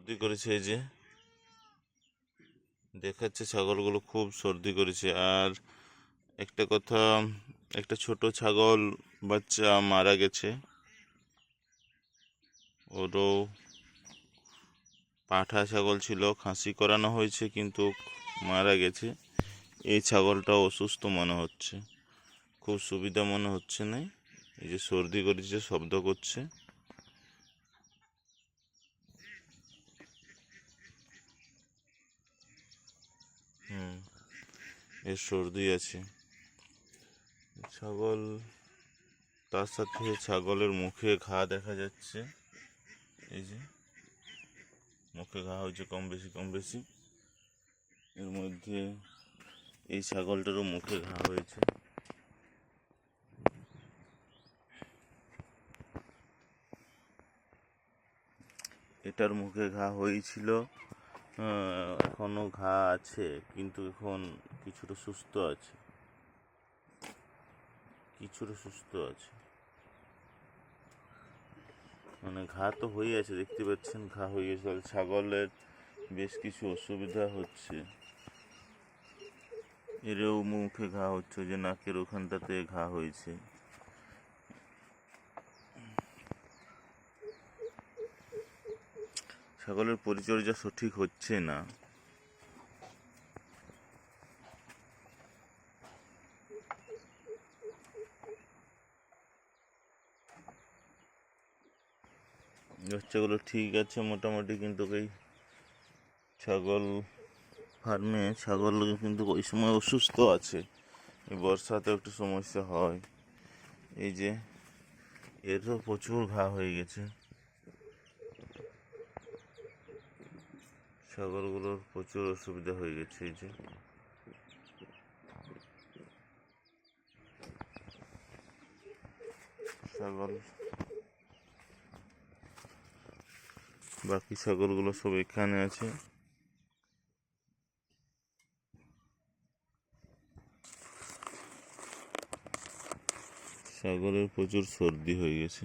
সর্দি করেছে, এই যে দেখাচ্ছে ছাগলগুলো খুব সর্দি করেছে। আর একটা কথা, একটা ছোট ছাগল বাচ্চা মারা গেছে, ওরও পাঁঠা ছাগল ছিল, খাসি করানো হয়েছে কিন্তু মারা গেছে। এই ছাগলটা অসুস্থ মনে হচ্ছে, খুব সুবিধা মনে হচ্ছে না। এই যে সর্দি করেছে, শব্দ করছে। এর সর্দি আছে ছাগল। তার সাথে ছাগলের মুখে ঘা দেখা যাচ্ছে, এই যে মুখে ঘা হয়েছে কম বেশি। এর মধ্যে এই ছাগলটারও মুখে ঘা হয়েছে। এটার মুখে ঘা হয়েছিল, এখনো ঘা আছে, কিন্তু এখন কিছুটা সুস্থ আছে, মানে ঘা তো হয়ে আছে, দেখতে পাচ্ছেন ঘা হয়ে গেছে। ছাগলের বেশ কিছু অসুবিধা হচ্ছে, এরও মুখে ঘা হচ্ছে, যে নাকের ওখানটাতে ঘা হয়েছে। ছাগলের পরিচর্যা সঠিক হচ্ছে না। বাচ্চাগুলো ঠিক আছে মোটামুটি, কিন্তু এই ছাগল ফার্মে ছাগল কিন্তু ওই সময় অসুস্থ আছে। এই বর্ষাতে একটু সমস্যা হয়। এই যে এরও প্রচুর ঘা হয়ে গেছে, ছাগলগুলোর প্রচুর অসুবিধা হয়ে গেছে। এই যে ছাগল, বাকি ছাগলগুলো সব এখানে আছে। ছাগলের প্রচুর সর্দি হয়ে গেছে।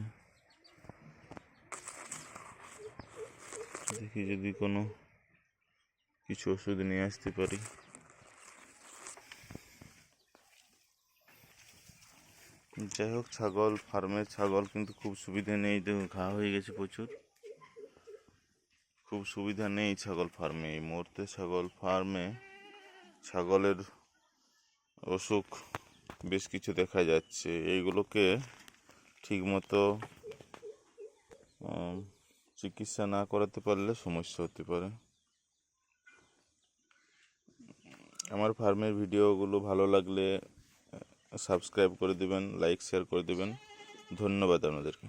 দেখি যদি কোনো কিছু ওষুধ নিয়ে আসতে পারি। যাই হোক, ছাগল ফার্মের ছাগল কিন্তু খুব সুবিধা নেই, দেখুন ঘা হয়ে গেছে প্রচুর, খুব সুবিধা নেই ছাগল ফার্মে। এই মুহূর্তে ছাগল ফার্মে ছাগলের অসুখ বেশ কিছু দেখা যাচ্ছে। এইগুলোকে ঠিকমতো চিকিৎসা না করাতে পারলে সমস্যা হতে পারে। আমার ফার্মের ভিডিওগুলো ভালো লাগলে সাবস্ক্রাইব করে দেবেন, লাইক শেয়ার করে দেবেন। ধন্যবাদ আপনাদেরকে।